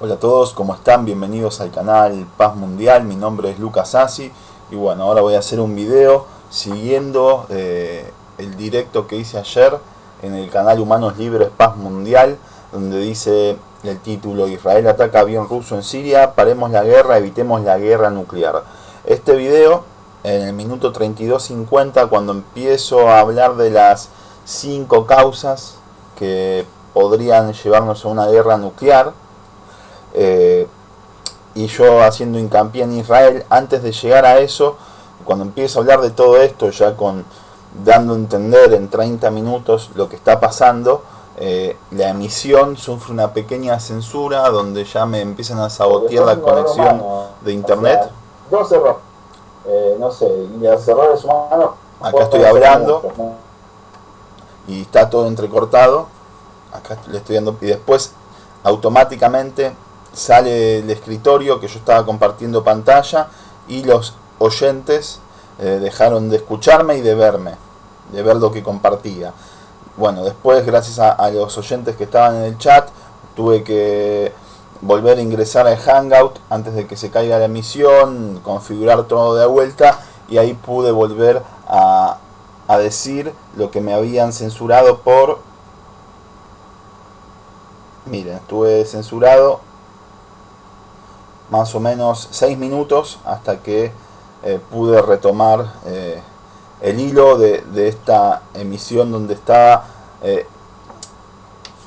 Hola a todos, ¿cómo están? Bienvenidos al canal Paz Mundial. Mi nombre es Lucas Sassi y bueno, ahora voy a hacer un video siguiendo el directo que hice ayer en el canal Humanos Libres Paz Mundial, donde dice el título: Israel ataca avión ruso en Siria, paremos la guerra, evitemos la guerra nuclear. Este video, en el minuto 32:50, cuando empiezo a hablar de las 5 causas que podrían llevarnos a una guerra nuclear, y yo haciendo hincapié en Israel, antes de llegar a eso, cuando empiezo a hablar de todo esto, ya dando a entender en 30 minutos lo que está pasando, la emisión sufre una pequeña censura donde ya me empiezan a sabotear la conexión de internet. O sea, dos errores, no sé, y los errores humanos. Acá estoy hablando y está todo entrecortado. Acá le estoy dando y después automáticamente sale el escritorio que yo estaba compartiendo pantalla y los oyentes dejaron de escucharme y de verme, de ver lo que compartía. Bueno, después, gracias a los oyentes que estaban en el chat, tuve que volver a ingresar al Hangout antes de que se caiga la emisión, configurar todo de vuelta, y ahí pude volver a decir lo que me habían censurado por... Miren, estuve censurado más o menos 6 minutos hasta que pude retomar el hilo de esta emisión, donde estaba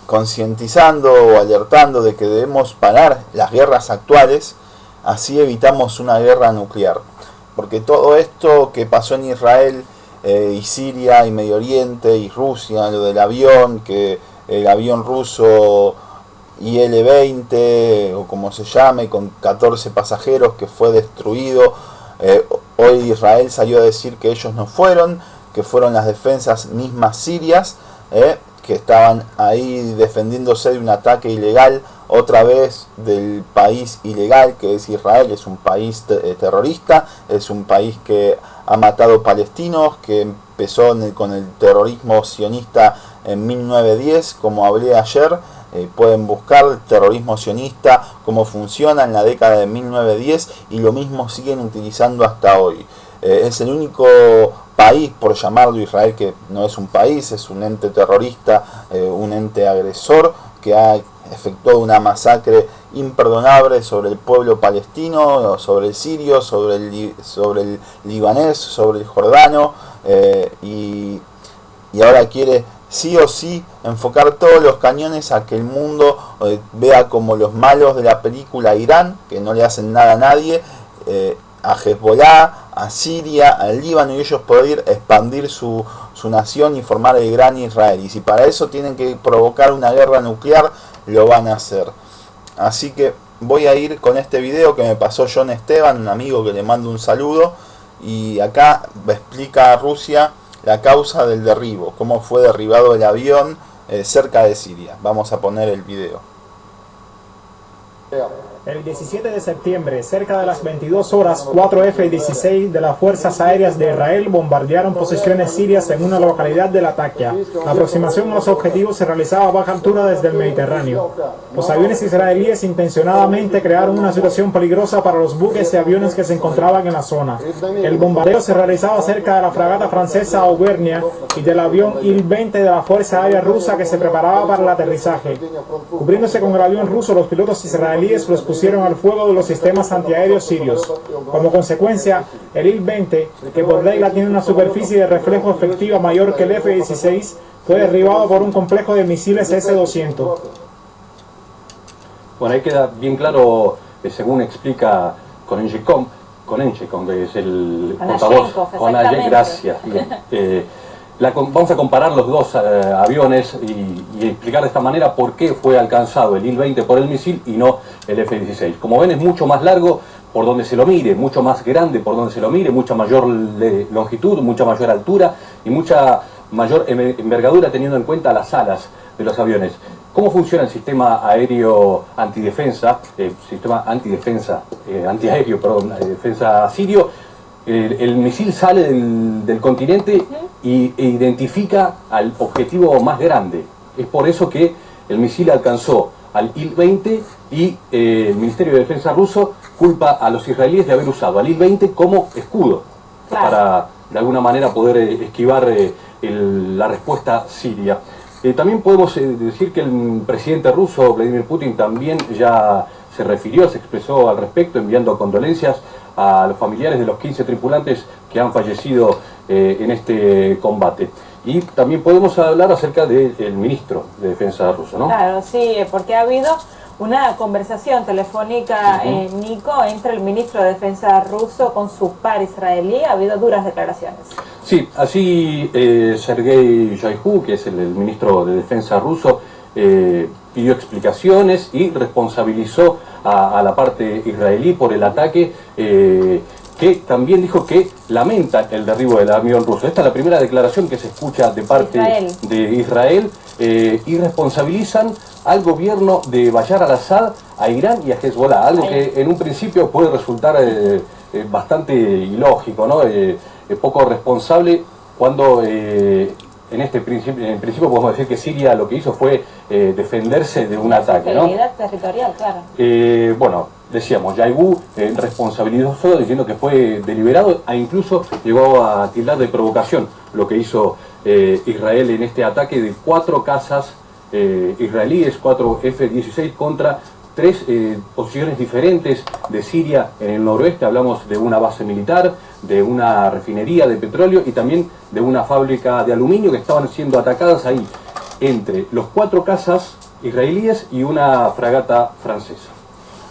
concientizando o alertando de que debemos parar las guerras actuales, así evitamos una guerra nuclear. Porque todo esto que pasó en Israel y Siria y Medio Oriente y Rusia, lo del avión, que el avión ruso IL-20 o como se llame, con 14 pasajeros, que fue destruido, hoy Israel salió a decir que ellos no fueron, que fueron las defensas mismas sirias, que estaban ahí defendiéndose de un ataque ilegal, otra vez del país ilegal que es Israel. Es un país terrorista, es un país que ha matado palestinos, que empezó con el terrorismo sionista en 1910, como hablé ayer. Pueden buscar terrorismo sionista, cómo funciona en la década de 1910, y lo mismo siguen utilizando hasta hoy. Es el único país, por llamarlo Israel, que no es un país, es un ente terrorista, un ente agresor, que ha efectuado una masacre imperdonable sobre el pueblo palestino, sobre el sirio, sobre el libanés, sobre el jordano, y ahora quiere sí o sí enfocar todos los cañones a que el mundo vea como los malos de la película Irán, que no le hacen nada a nadie, a Hezbollah, a Siria, al Líbano, y ellos poder expandir su nación y formar el gran Israel. Y si para eso tienen que provocar una guerra nuclear, lo van a hacer. Así que voy a ir con este video que me pasó John Esteban, un amigo que le mando un saludo, y acá me explica a Rusia la causa del derribo, cómo fue derribado el avión cerca de Siria. Vamos a poner el video. El 17 de septiembre, cerca de las 22 horas, 4 F-16 de las Fuerzas Aéreas de Israel bombardearon posiciones sirias en una localidad de Latakia. La aproximación a los objetivos se realizaba a baja altura desde el Mediterráneo. Los aviones israelíes intencionadamente crearon una situación peligrosa para los buques y aviones que se encontraban en la zona. El bombardeo se realizaba cerca de la fragata francesa Auvernia y del avión Il-20 de la Fuerza Aérea Rusa, que se preparaba para el aterrizaje. Cubriéndose con el avión ruso, los pilotos israelíes los pusieron al fuego de los sistemas antiaéreos sirios. Como consecuencia, el Il-20, que por regla tiene una superficie de reflejo efectiva mayor que el F-16, fue derribado por un complejo de misiles S-200. Bueno, ahí queda bien claro, según explica Konenchikov, que es el portavoz, gracias. Vamos a comparar los dos aviones y explicar de esta manera por qué fue alcanzado el Il-20 por el misil y no el F-16. Como ven, es mucho más largo por donde se lo mire, mucho más grande por donde se lo mire, mucha mayor longitud, mucha mayor altura y mucha mayor envergadura, teniendo en cuenta las alas de los aviones. ¿Cómo funciona el sistema aéreo antidefensa, defensa sirio? El misil sale del continente e identifica al objetivo más grande. Es por eso que el misil alcanzó al Il-20 y el Ministerio de Defensa ruso culpa a los israelíes de haber usado al Il-20 como escudo, claro, para de alguna manera poder esquivar la respuesta siria. También podemos decir que el presidente ruso, Vladimir Putin, también ya se refirió, se expresó al respecto, enviando condolencias a los familiares de los 15 tripulantes que han fallecido en este combate. Y también podemos hablar acerca del ministro de Defensa ruso, ¿no? Claro, sí, porque ha habido una conversación telefónica, Nico, entre el ministro de Defensa ruso con su par israelí. Ha habido duras declaraciones. Sí, así Sergei Shoigu, que es el ministro de Defensa ruso, pidió explicaciones y responsabilizó a la parte israelí por el ataque, que también dijo que lamenta el derribo del avión ruso. Esta es la primera declaración que se escucha de parte de Israel, y responsabilizan al gobierno de Bashar al-Assad, a Irán y a Hezbollah, algo que en un principio puede resultar bastante ilógico, ¿no? Poco responsable, cuando en principio podemos decir que Siria lo que hizo fue defenderse de un ataque, ¿no? Integridad territorial, claro. Bueno, decíamos, Shoigu responsabilizó diciendo que fue deliberado, e incluso llegó a tildar de provocación lo que hizo Israel en este ataque de 4 cazas israelíes, 4 F-16 contra 3 posiciones diferentes de Siria en el noroeste. Hablamos de una base militar, de una refinería de petróleo y también de una fábrica de aluminio que estaban siendo atacadas ahí, entre los 4 cazas israelíes y una fragata francesa.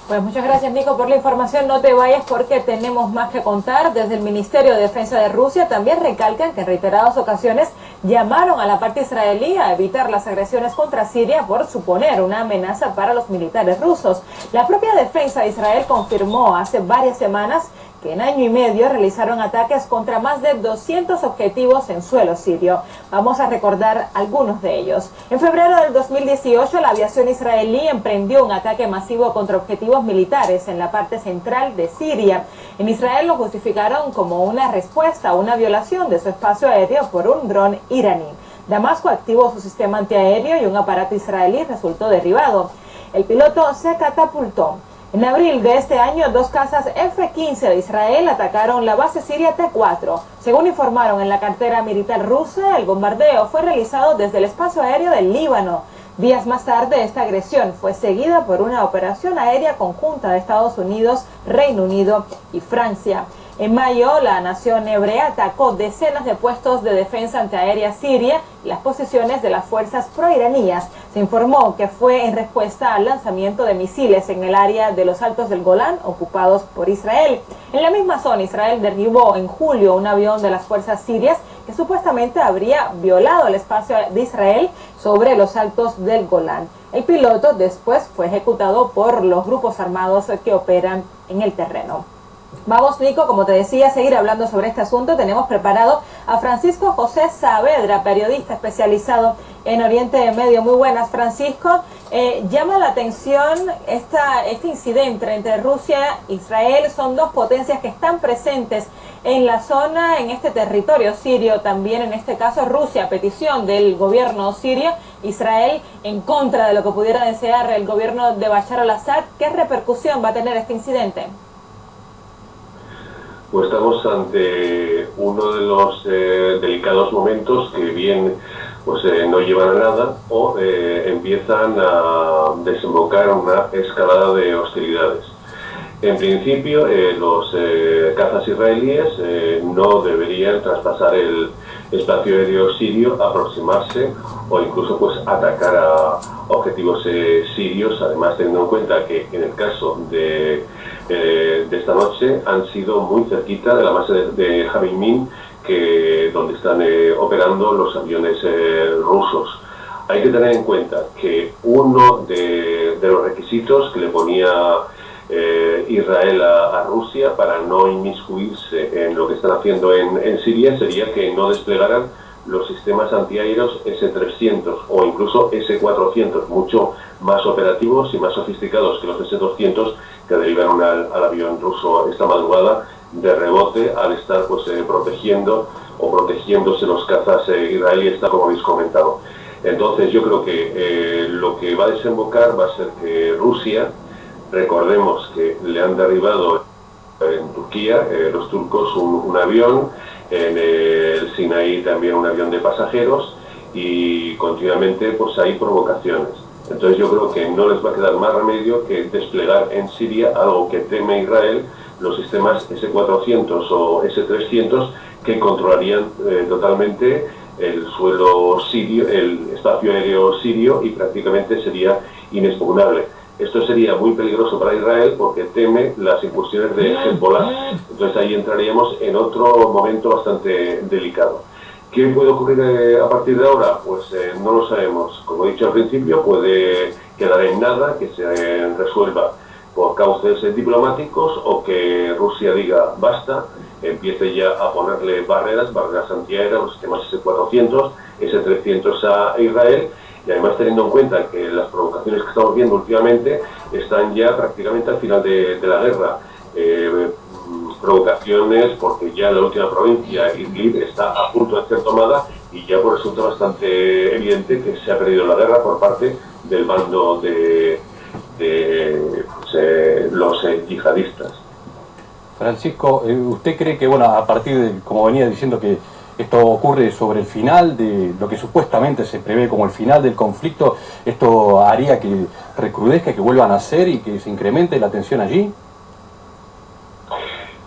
Pues muchas gracias, Nico, por la información. No te vayas porque tenemos más que contar. Desde el Ministerio de Defensa de Rusia también recalcan que en reiteradas ocasiones llamaron a la parte israelí a evitar las agresiones contra Siria por suponer una amenaza para los militares rusos. La propia defensa de Israel confirmó hace varias semanas que en año y medio realizaron ataques contra más de 200 objetivos en suelo sirio. Vamos a recordar algunos de ellos. En febrero del 2018, la aviación israelí emprendió un ataque masivo contra objetivos militares en la parte central de Siria. En Israel lo justificaron como una respuesta a una violación de su espacio aéreo por un dron iraní. Damasco activó su sistema antiaéreo y un aparato israelí resultó derribado. El piloto se catapultó. En abril de este año, 2 cazas F-15 de Israel atacaron la base siria T-4. Según informaron en la cartera militar rusa, el bombardeo fue realizado desde el espacio aéreo del Líbano. Días más tarde, esta agresión fue seguida por una operación aérea conjunta de Estados Unidos, Reino Unido y Francia. En mayo, la nación hebrea atacó decenas de puestos de defensa antiaérea siria y las posiciones de las fuerzas proiraníes. Se informó que fue en respuesta al lanzamiento de misiles en el área de los Altos del Golán, ocupados por Israel. En la misma zona, Israel derribó en julio un avión de las fuerzas sirias que supuestamente habría violado el espacio de Israel sobre los Altos del Golán. El piloto después fue ejecutado por los grupos armados que operan en el terreno. Vamos, Nico, como te decía, a seguir hablando sobre este asunto. Tenemos preparado a Francisco José Saavedra, periodista especializado en Oriente Medio. Muy buenas, Francisco. Llama la atención este incidente entre Rusia e Israel. Son 2 potencias que están presentes en la zona, en este territorio sirio también, en este caso Rusia, a petición del gobierno sirio, Israel en contra de lo que pudiera desear el gobierno de Bashar al-Assad. ¿Qué repercusión va a tener este incidente? Pues estamos ante uno de los delicados momentos que bien pues no llevan a nada o empiezan a desembocar en una escalada de hostilidades. En principio, los cazas israelíes no deberían traspasar el espacio aéreo sirio, aproximarse o incluso pues atacar a objetivos sirios, además teniendo en cuenta que en el caso de esta noche han sido muy cerquita de la base de Jamimín, donde están operando los aviones rusos. Hay que tener en cuenta que uno de los requisitos que le ponía Israel a Rusia para no inmiscuirse en lo que están haciendo en Siria sería que no desplegaran los sistemas antiaéreos S-300 o incluso S-400, mucho más operativos y más sofisticados que los S-200 que derivaron al avión ruso esta madrugada de rebote al estar pues protegiéndose los cazas israelíes, tal como habéis comentado. Entonces yo creo que lo que va a desembocar va a ser que Rusia Recordemos que le han derribado en Turquía, los turcos, un avión, en el Sinaí también un avión de pasajeros, y continuamente pues hay provocaciones. Entonces yo creo que no les va a quedar más remedio que desplegar en Siria algo que teme Israel, los sistemas S-400 o S-300, que controlarían totalmente el suelo sirio, el espacio aéreo sirio, y prácticamente sería inexpugnable. Esto sería muy peligroso para Israel porque teme las incursiones de Hezbollah. Entonces ahí entraríamos en otro momento bastante delicado. ¿Qué puede ocurrir a partir de ahora? Pues no lo sabemos. Como he dicho al principio, puede quedar en nada, que se resuelva por cauces diplomáticos, o que Rusia diga basta, empiece ya a ponerle barreras antiaéreas, los sistemas S-400, S-300 a Israel, y además teniendo en cuenta que las provocaciones que estamos viendo últimamente están ya prácticamente al final de la guerra. Provocaciones porque ya la última provincia, Idlib, está a punto de ser tomada, y ya pues resulta bastante evidente que se ha perdido la guerra por parte del bando de los yihadistas. Francisco, ¿usted cree que, bueno, a partir de, como venía diciendo, que esto ocurre sobre el final de lo que supuestamente se prevé como el final del conflicto, esto haría que recrudezca, que vuelvan a nacer y que se incremente la tensión allí?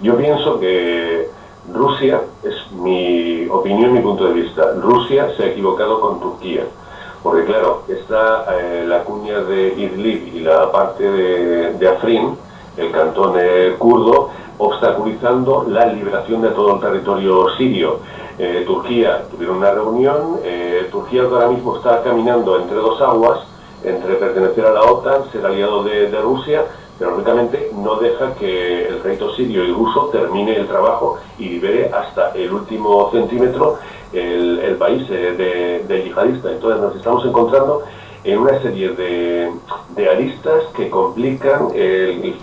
Yo pienso que Rusia, es mi opinión, mi punto de vista, Rusia se ha equivocado con Turquía, porque claro, está la cuña de Idlib y la parte de Afrin, el cantón kurdo, obstaculizando la liberación de todo el territorio sirio. Turquía tuvieron una reunión, Turquía ahora mismo está caminando entre dos aguas, entre pertenecer a la OTAN, ser aliado de Rusia, pero lógicamente no deja que el ejército sirio y ruso termine el trabajo y libere hasta el último centímetro el país de yihadistas. Entonces nos estamos encontrando en una serie de aristas que complican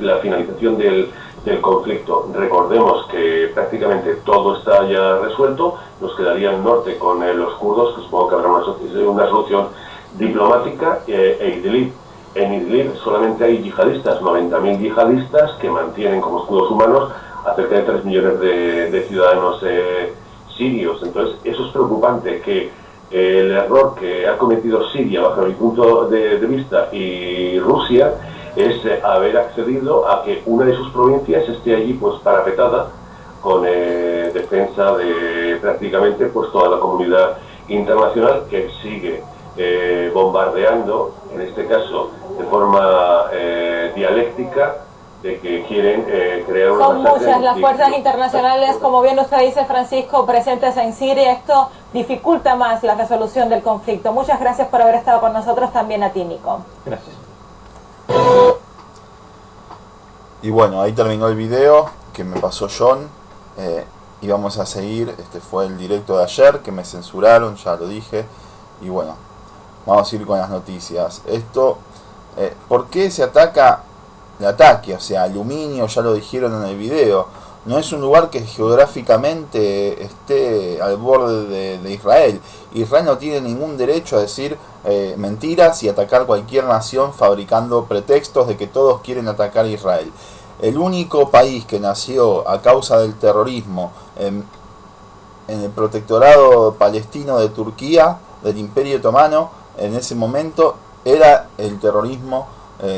la finalización del conflicto. Recordemos que prácticamente todo está ya resuelto, nos quedaría el norte con los kurdos, que supongo que habrá una solución diplomática, e Idlib. En Idlib solamente hay yihadistas, 90.000 yihadistas, que mantienen como escudos humanos a cerca de 3 millones de ciudadanos sirios. Entonces eso es preocupante, que el error que ha cometido Siria, bajo mi punto de vista, y Rusia, es haber accedido a que una de sus provincias esté allí pues parapetada, con defensa de prácticamente pues toda la comunidad internacional, que sigue bombardeando, en este caso de forma dialéctica, de que quieren crear una... Son muchas las fuerzas internacionales, como bien usted dice, Francisco, presentes en Siria. Esto dificulta más la resolución del conflicto. Muchas gracias por haber estado con nosotros, también a ti, Nico. Gracias. Y bueno, ahí terminó el video que me pasó John, y vamos a seguir. Este fue el directo de ayer, que me censuraron, ya lo dije, y bueno, vamos a ir con las noticias. Esto, ¿por qué se ataca el ataque? O sea, aluminio, ya lo dijeron en el video, no es un lugar que geográficamente esté al borde de Israel. Israel no tiene ningún derecho a decir mentiras y atacar cualquier nación fabricando pretextos de que todos quieren atacar a Israel. El único país que nació a causa del terrorismo en el protectorado palestino de Turquía, del Imperio Otomano, en ese momento era el terrorismo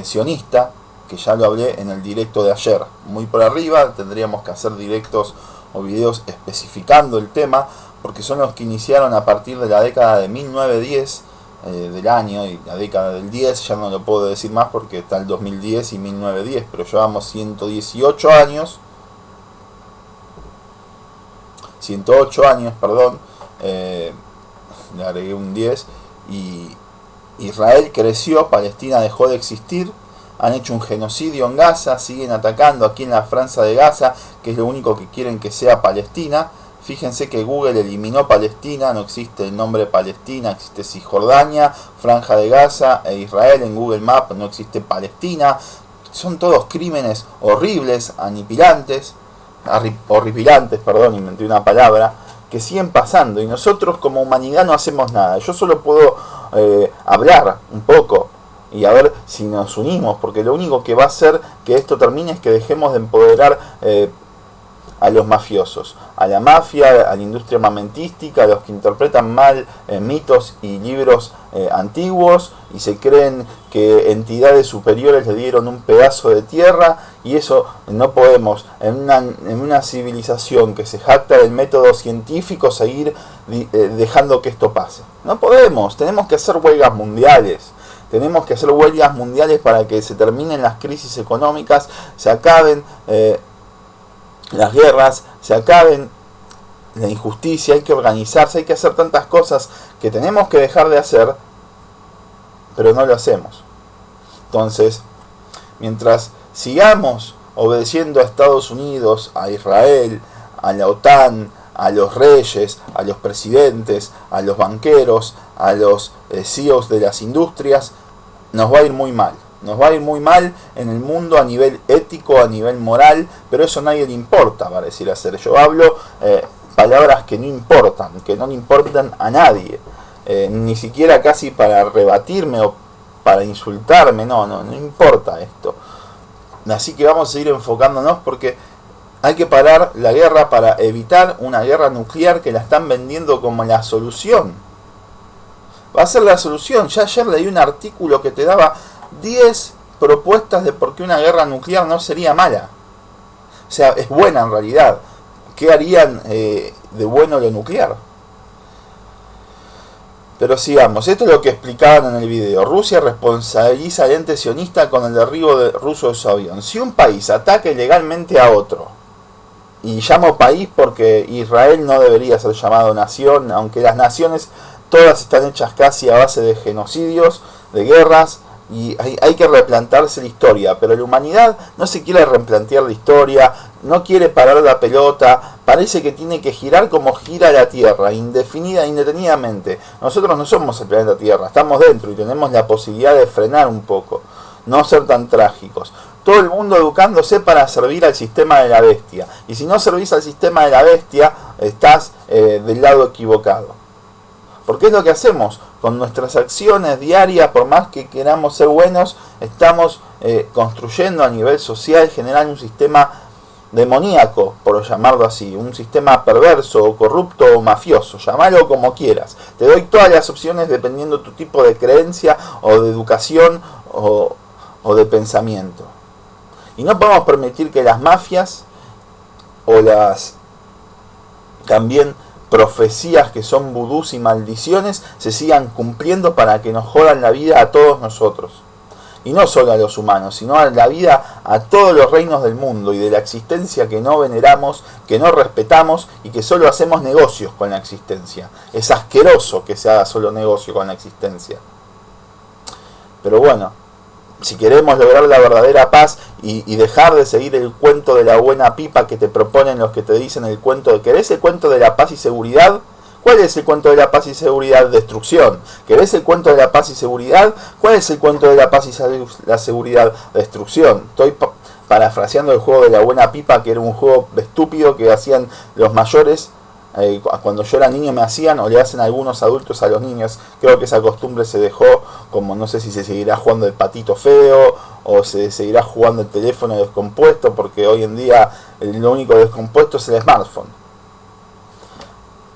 sionista, que ya lo hablé en el directo de ayer. Muy por arriba, tendríamos que hacer directos o videos especificando el tema, porque son los que iniciaron a partir de la década de 1910 del año, y la década del 10 ya no lo puedo decir más porque está el 2010 y 1910, pero llevamos 108 años, perdón, le agregué un 10, y Israel creció, Palestina dejó de existir. Han hecho un genocidio en Gaza, siguen atacando aquí en la Franja de Gaza, que es lo único que quieren que sea Palestina. Fíjense que Google eliminó Palestina, no existe el nombre Palestina, existe Cisjordania, Franja de Gaza e Israel. En Google Maps no existe Palestina. Son todos crímenes horribles, horripilantes, perdón, inventé una palabra, que siguen pasando, y nosotros como humanidad no hacemos nada. Yo solo puedo hablar un poco y a ver si nos unimos, porque lo único que va a hacer que esto termine es que dejemos de empoderar a los mafiosos, a la mafia, a la industria armamentística, a los que interpretan mal mitos y libros antiguos y se creen que entidades superiores le dieron un pedazo de tierra, y eso no podemos en una civilización que se jacta del método científico seguir dejando que esto pase. No podemos, tenemos que hacer huelgas mundiales. Tenemos que hacer huelgas mundiales para que se terminen las crisis económicas, se acaben las guerras, se acaben la injusticia, hay que organizarse, hay que hacer tantas cosas que tenemos que dejar de hacer, pero no lo hacemos. Entonces, mientras sigamos obedeciendo a Estados Unidos, a Israel, a la OTAN, a los reyes, a los presidentes, a los banqueros, a los CEOs de las industrias, nos va a ir muy mal. Nos va a ir muy mal en el mundo a nivel ético, a nivel moral, pero eso a nadie le importa, pareciera ser. Yo hablo palabras que no le importan a nadie, ni siquiera casi para rebatirme o para insultarme, no importa esto. Así que vamos a seguir enfocándonos porque hay que parar la guerra para evitar una guerra nuclear que la están vendiendo como la solución. Va a ser la solución. Ya ayer leí un artículo que te daba 10 propuestas de por qué una guerra nuclear no sería mala. O sea, es buena en realidad. ¿Qué harían de bueno lo nuclear? Pero sigamos, esto es lo que explicaban en el video. Rusia responsabiliza al ente sionista con el derribo ruso de su avión. Si un país ataca ilegalmente a otro, y llamo país porque Israel no debería ser llamado nación, aunque las naciones todas están hechas casi a base de genocidios, de guerras, y hay que replantearse la historia, pero la humanidad no se quiere replantear la historia, no quiere parar la pelota, parece que tiene que girar como gira la Tierra, indefinidamente. Nosotros no somos el planeta Tierra, estamos dentro y tenemos la posibilidad de frenar un poco, no ser tan trágicos. Todo el mundo educándose para servir al sistema de la bestia, y si no servís al sistema de la bestia, estás del lado equivocado. Porque es lo que hacemos con nuestras acciones diarias, por más que queramos ser buenos, estamos construyendo a nivel social, generando un sistema demoníaco, por llamarlo así, un sistema perverso, o corrupto, o mafioso, llamalo como quieras. Te doy todas las opciones dependiendo de tu tipo de creencia, o de educación, o de pensamiento. Y no podemos permitir que las mafias, o las también profecías que son vudús y maldiciones se sigan cumpliendo para que nos jodan la vida a todos nosotros. Y no solo a los humanos, sino a la vida a todos los reinos del mundo y de la existencia que no veneramos, que no respetamos y que solo hacemos negocios con la existencia. Es asqueroso que se haga solo negocio con la existencia. Pero bueno, si queremos lograr la verdadera paz y dejar de seguir el cuento de la buena pipa que te proponen los que te dicen el cuento de... ¿Querés el cuento de la paz y seguridad? ¿Cuál es el cuento de la paz y seguridad? Destrucción. ¿Querés el cuento de la paz y seguridad? ¿Cuál es el cuento de la paz y la seguridad? Destrucción. Estoy parafraseando el juego de la buena pipa, que era un juego estúpido que hacían los mayores. Cuando yo era niño me hacían, o le hacen algunos adultos a los niños. Creo que esa costumbre se dejó, como no sé si se seguirá jugando el patito feo o se seguirá jugando el teléfono descompuesto, porque hoy en día lo único descompuesto es el smartphone.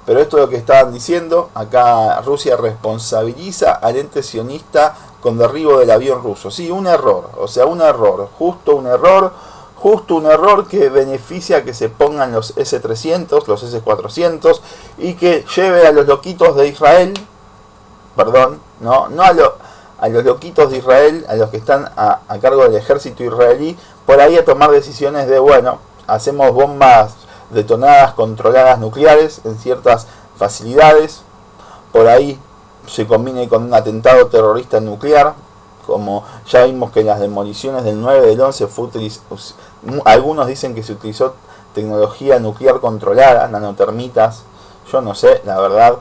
Pero esto es lo que estaban diciendo. Acá Rusia responsabiliza al ente sionista con derribo del avión ruso. Sí, un error, o sea, un error, justo un error que beneficia que se pongan los S-300, los S-400 y que lleve a los loquitos de Israel, no a los loquitos de Israel, a los que están a cargo del ejército israelí, por ahí a tomar decisiones de, bueno, hacemos bombas detonadas, controladas nucleares en ciertas facilidades, por ahí se combine con un atentado terrorista nuclear, como ya vimos que en las demoliciones del 9 del 11 algunos dicen que se utilizó tecnología nuclear controlada, nanotermitas, yo no sé, la verdad,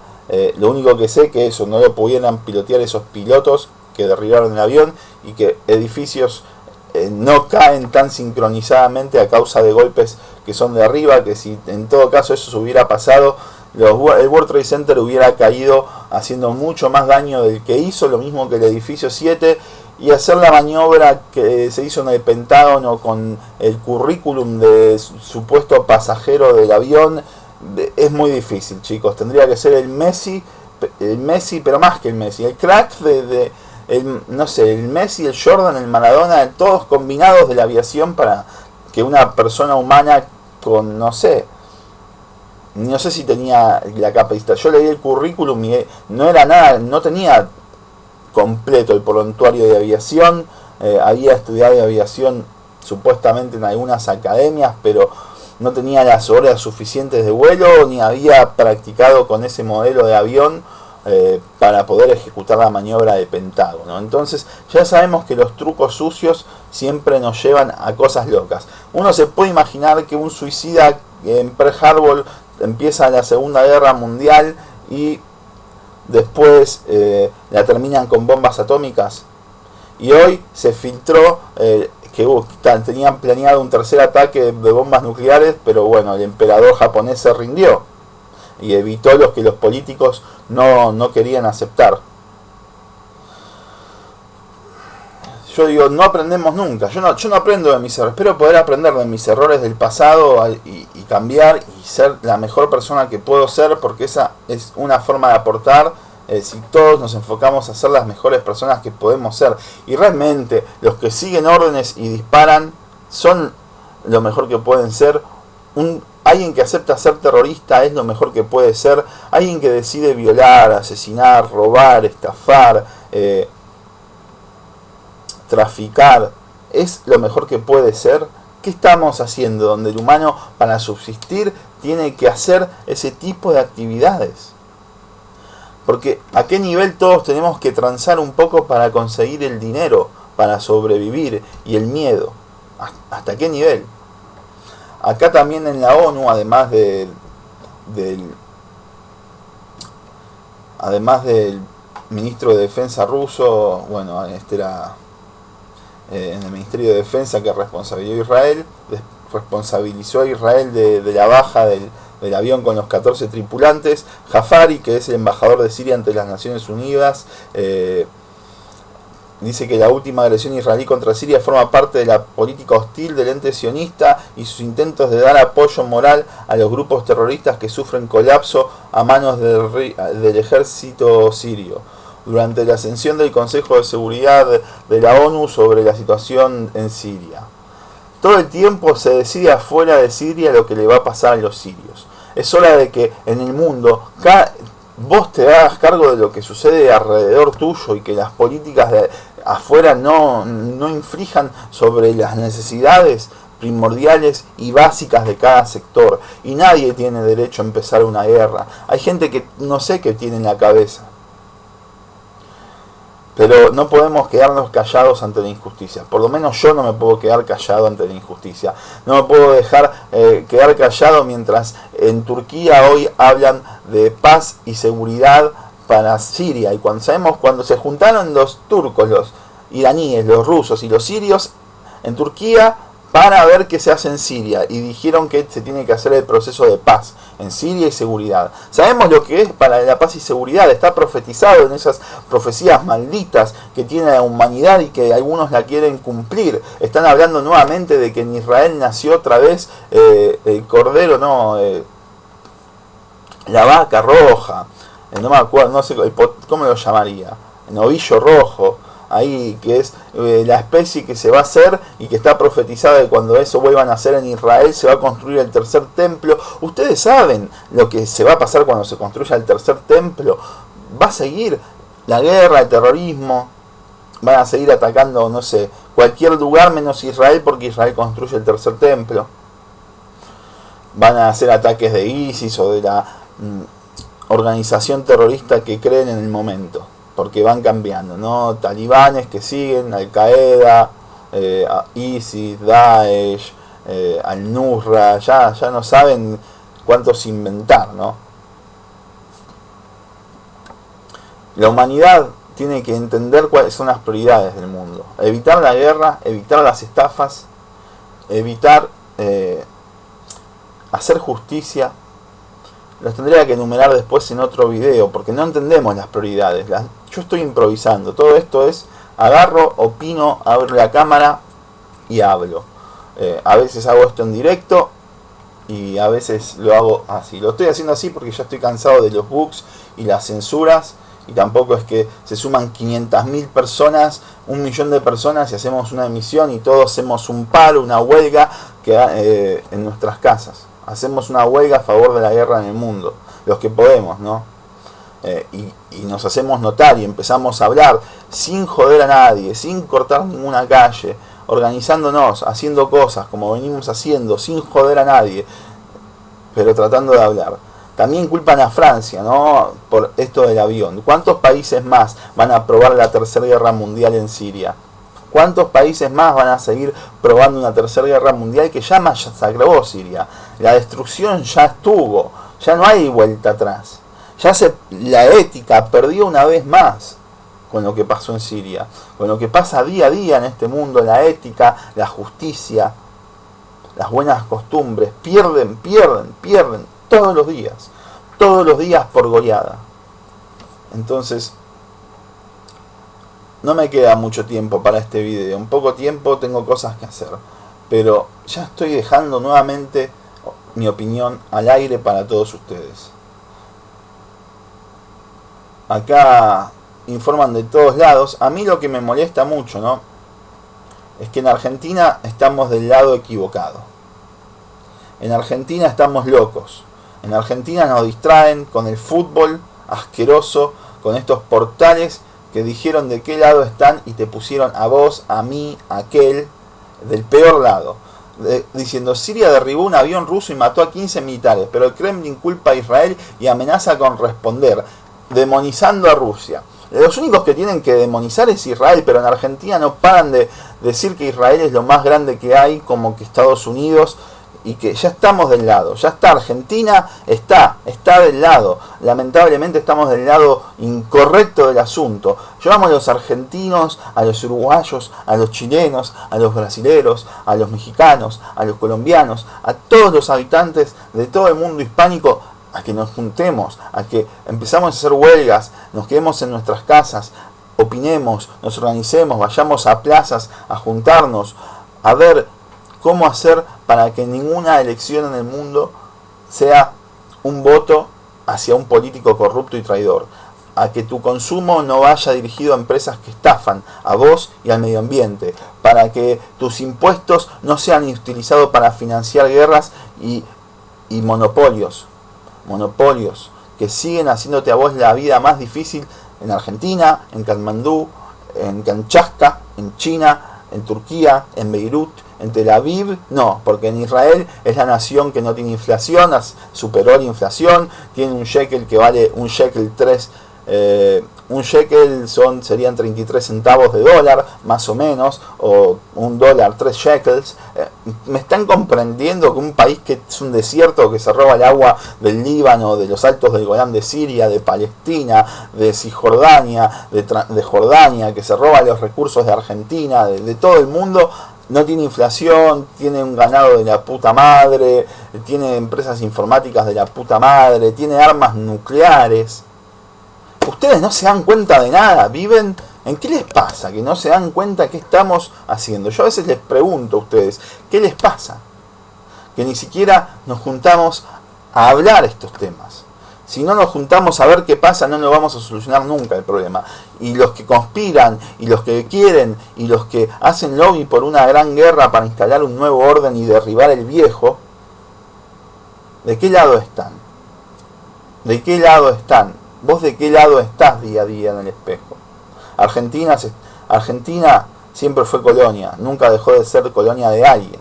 lo único que sé que eso no lo pudieran pilotear esos pilotos que derribaron el avión y que edificios no caen tan sincronizadamente a causa de golpes que son de arriba, que si en todo caso eso se hubiera pasado, el World Trade Center hubiera caído haciendo mucho más daño del que hizo, lo mismo que el edificio 7, y hacer la maniobra que se hizo en el Pentágono con el currículum de supuesto pasajero del avión, es muy difícil, chicos. Tendría que ser el Messi, pero más que el Messi, el crack no sé, el Messi, el Jordan, el Maradona, todos combinados de la aviación para que una persona humana con, no sé si tenía la capacidad. Yo leí el currículum y no era nada, no tenía completo el prontuario de aviación, había estudiado aviación supuestamente en algunas academias, pero no tenía las horas suficientes de vuelo, ni había practicado con ese modelo de avión para poder ejecutar la maniobra de Pentágono. Entonces ya sabemos que los trucos sucios siempre nos llevan a cosas locas. Uno se puede imaginar que un suicida en Pearl Harbor empieza la Segunda Guerra Mundial y después la terminan con bombas atómicas. Y hoy se filtró que tenían planeado un tercer ataque de bombas nucleares, pero bueno, el emperador japonés se rindió y evitó los que los políticos no querían aceptar. Yo digo, no aprendemos nunca. Yo no aprendo de mis errores. Espero poder aprender de mis errores del pasado y cambiar y ser la mejor persona que puedo ser, porque esa es una forma de aportar. Si todos nos enfocamos a ser las mejores personas que podemos ser, y realmente los que siguen órdenes y disparan son lo mejor que pueden ser. Alguien que acepta ser terrorista es lo mejor que puede ser. Alguien que decide violar, asesinar, robar, estafar, traficar, es lo mejor que puede ser. ¿Qué estamos haciendo donde el humano, para subsistir, tiene que hacer ese tipo de actividades? Porque a qué nivel todos tenemos que transar un poco para conseguir el dinero, para sobrevivir, y el miedo. ¿Hasta qué nivel? Acá también en la ONU, además del ministro de Defensa ruso, bueno, este era en el Ministerio de Defensa que responsabilizó a Israel de la baja del avión con los 14 tripulantes. Jafari, que es el embajador de Siria ante las Naciones Unidas, dice que la última agresión israelí contra Siria forma parte de la política hostil del ente sionista y sus intentos de dar apoyo moral a los grupos terroristas que sufren colapso a manos del ejército sirio. Durante la sesión del Consejo de Seguridad de la ONU sobre la situación en Siria. Todo el tiempo se decide afuera de Siria lo que le va a pasar a los sirios. Es hora de que en el mundo vos te hagas cargo de lo que sucede alrededor tuyo y que las políticas de afuera no inflijan sobre las necesidades primordiales y básicas de cada sector. Y nadie tiene derecho a empezar una guerra. Hay gente que no sé qué tiene en la cabeza. Pero no podemos quedarnos callados ante la injusticia. Por lo menos yo no me puedo quedar callado ante la injusticia. No me puedo dejar quedar callado mientras en Turquía hoy hablan de paz y seguridad para Siria. Y cuando se juntaron los turcos, los iraníes, los rusos y los sirios en Turquía para ver qué se hace en Siria, y dijeron que se tiene que hacer el proceso de paz en Siria y seguridad. Sabemos lo que es para la paz y seguridad, está profetizado en esas profecías malditas que tiene la humanidad y que algunos la quieren cumplir. Están hablando nuevamente de que en Israel nació otra vez el cordero, la vaca roja, no me acuerdo, no sé cómo lo llamaría, el novillo rojo. Ahí, que es la especie que se va a hacer y que está profetizada de cuando eso vuelvan a hacer en Israel, se va a construir el tercer templo. Ustedes saben lo que se va a pasar cuando se construya el tercer templo. Va a seguir la guerra, el terrorismo, van a seguir atacando, no sé, cualquier lugar menos Israel, porque Israel construye el tercer templo. Van a hacer ataques de ISIS o de la organización terrorista que creen en el momento, porque van cambiando, ¿no? Talibanes que siguen, Al-Qaeda, ISIS, Daesh, Al-Nusra, ya no saben cuántos inventar, ¿no? La humanidad tiene que entender cuáles son las prioridades del mundo. Evitar la guerra, evitar las estafas, evitar hacer justicia. Los tendría que enumerar después en otro video, porque no entendemos las prioridades. Yo estoy improvisando, todo esto es agarro, opino, abro la cámara y hablo. A veces hago esto en directo y a veces lo hago así. Lo estoy haciendo así porque ya estoy cansado de los bugs y las censuras, y tampoco es que se suman 500.000 personas, 1 millón de personas y hacemos una emisión y todos hacemos un paro, una huelga en nuestras casas. Hacemos una huelga a favor de la guerra en el mundo, los que podemos, ¿no? Y nos hacemos notar y empezamos a hablar sin joder a nadie, sin cortar ninguna calle, organizándonos, haciendo cosas como venimos haciendo, sin joder a nadie, pero tratando de hablar. También culpan a Francia, ¿no?, por esto del avión. ¿Cuántos países más van a probar la tercera guerra mundial en Siria? ¿Cuántos países más van a seguir probando una tercera guerra mundial que ya masacró Siria? La destrucción ya estuvo, ya no hay vuelta atrás. La ética perdió una vez más con lo que pasó en Siria, con lo que pasa día a día en este mundo. La ética, la justicia, las buenas costumbres pierden todos los días por goleada. Entonces, no me queda mucho tiempo para este video, en poco tiempo tengo cosas que hacer, pero ya estoy dejando nuevamente mi opinión al aire para todos ustedes. Acá informan de todos lados. A mí lo que me molesta mucho, ¿no?, es que en Argentina estamos del lado equivocado. En Argentina estamos locos. En Argentina nos distraen con el fútbol asqueroso, con estos portales que dijeron de qué lado están y te pusieron a vos, a mí, a aquel, del peor lado. Diciendo: Siria derribó un avión ruso y mató a 15 militares, pero el Kremlin culpa a Israel y amenaza con responder, demonizando a Rusia. Los únicos que tienen que demonizar es Israel, pero en Argentina no paran de decir que Israel es lo más grande que hay, como que Estados Unidos, y que ya estamos del lado, ya está, Argentina está del lado. Lamentablemente estamos del lado incorrecto del asunto. Yo amo a los argentinos, a los uruguayos, a los chilenos, a los brasileros, a los mexicanos, a los colombianos, a todos los habitantes de todo el mundo hispánico, a que nos juntemos, a que empezamos a hacer huelgas, nos quedemos en nuestras casas, opinemos, nos organicemos, vayamos a plazas a juntarnos, a ver cómo hacer para que ninguna elección en el mundo sea un voto hacia un político corrupto y traidor, a que tu consumo no vaya dirigido a empresas que estafan a vos y al medio ambiente, para que tus impuestos no sean utilizados para financiar guerras y monopolios que siguen haciéndote a vos la vida más difícil en Argentina, en Katmandú, en Kamchatka, en China, en Turquía, en Beirut, en Tel Aviv. No, porque en Israel es la nación que no tiene inflación, superó la inflación, tiene un shekel que vale un shekel 3, un shekel serían 33 centavos de dólar, más o menos, o un dólar 3 shekels. ¿Me están comprendiendo que un país que es un desierto, que se roba el agua del Líbano, de los altos del Golán de Siria, de Palestina, de Cisjordania, de Jordania, que se roba los recursos de Argentina, de todo el mundo, no tiene inflación, tiene un ganado de la puta madre, tiene empresas informáticas de la puta madre, tiene armas nucleares? Ustedes no se dan cuenta de nada, viven... ¿En qué les pasa? Que no se dan cuenta qué estamos haciendo. Yo a veces les pregunto a ustedes, ¿qué les pasa? Que ni siquiera nos juntamos a hablar estos temas. Si no nos juntamos a ver qué pasa, no nos vamos a solucionar nunca el problema. Y los que conspiran, y los que quieren, y los que hacen lobby por una gran guerra para instalar un nuevo orden y derribar el viejo, ¿de qué lado están? ¿De qué lado están? ¿Vos de qué lado estás día a día en el espejo? Argentina siempre fue colonia, nunca dejó de ser colonia de alguien.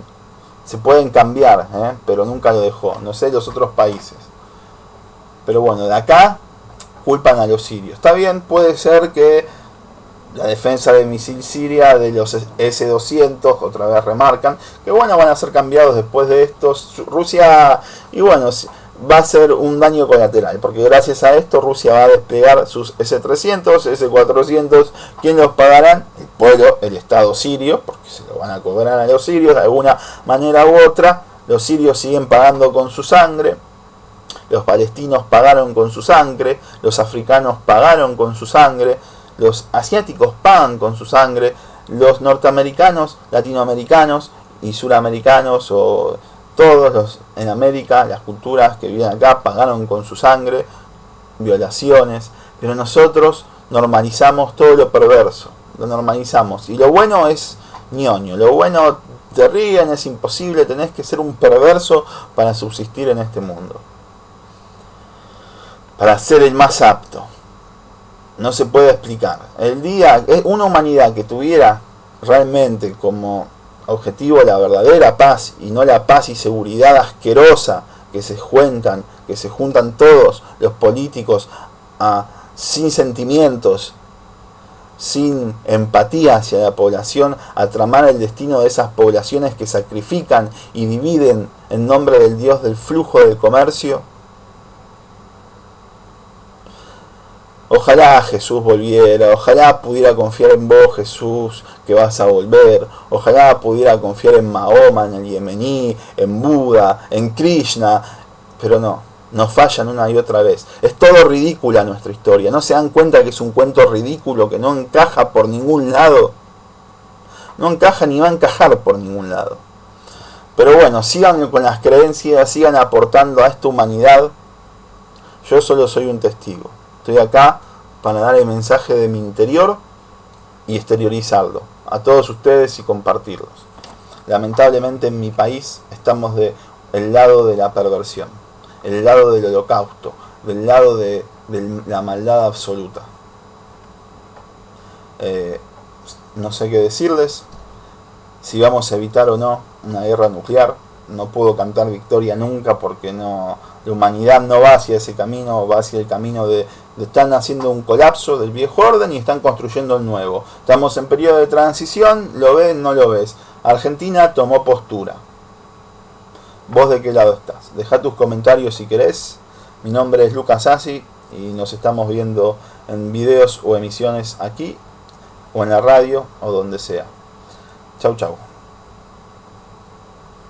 Se pueden cambiar, pero nunca lo dejó. No sé los otros países. Pero bueno, de acá culpan a los sirios. Está bien, puede ser que la defensa de misil siria de los S-200, otra vez remarcan, que bueno, van a ser cambiados después de estos. Rusia, y bueno, va a ser un daño colateral, porque gracias a esto Rusia va a desplegar sus S-300, S-400. ¿Quién los pagarán? El pueblo, el Estado sirio, porque se lo van a cobrar a los sirios de alguna manera u otra. Los sirios siguen pagando con su sangre, los palestinos pagaron con su sangre, los africanos pagaron con su sangre, los asiáticos pagan con su sangre, los norteamericanos, latinoamericanos y suramericanos, o todos los en América, las culturas que viven acá pagaron con su sangre, violaciones, pero nosotros normalizamos todo lo perverso, lo normalizamos, y lo bueno es ñoño, lo bueno te ríen, es imposible, tenés que ser un perverso para subsistir en este mundo, para ser el más apto. No se puede explicar. El día, una humanidad que tuviera realmente como objetivo la verdadera paz, y no la paz y seguridad asquerosa que se juntan todos los políticos sin sentimientos, sin empatía hacia la población, a tramar el destino de esas poblaciones que sacrifican y dividen en nombre del Dios del flujo del comercio. Ojalá Jesús volviera, ojalá pudiera confiar en vos, Jesús, que vas a volver, ojalá pudiera confiar en Mahoma, en el Yemení, en Buda, en Krishna, pero no, nos fallan una y otra vez. Es todo ridícula nuestra historia, ¿no se dan cuenta que es un cuento ridículo que no encaja por ningún lado? No encaja ni va a encajar por ningún lado. Pero bueno, sigan con las creencias, sigan aportando a esta humanidad. Yo solo soy un testigo. Estoy acá para dar el mensaje de mi interior y exteriorizarlo a todos ustedes y compartirlos. Lamentablemente en mi país estamos del lado de la perversión, el lado del holocausto, del lado de la maldad absoluta. No sé qué decirles, si vamos a evitar o no una guerra nuclear. No puedo cantar victoria nunca porque no, la humanidad no va hacia ese camino, va hacia el camino de están haciendo un colapso del viejo orden y están construyendo el nuevo. Estamos en periodo de transición, ¿lo ves? No lo ves. Argentina tomó postura. ¿Vos de qué lado estás? Deja tus comentarios si querés. Mi nombre es Lucas Assi y nos estamos viendo en videos o emisiones aquí o en la radio o donde sea. Chau chau.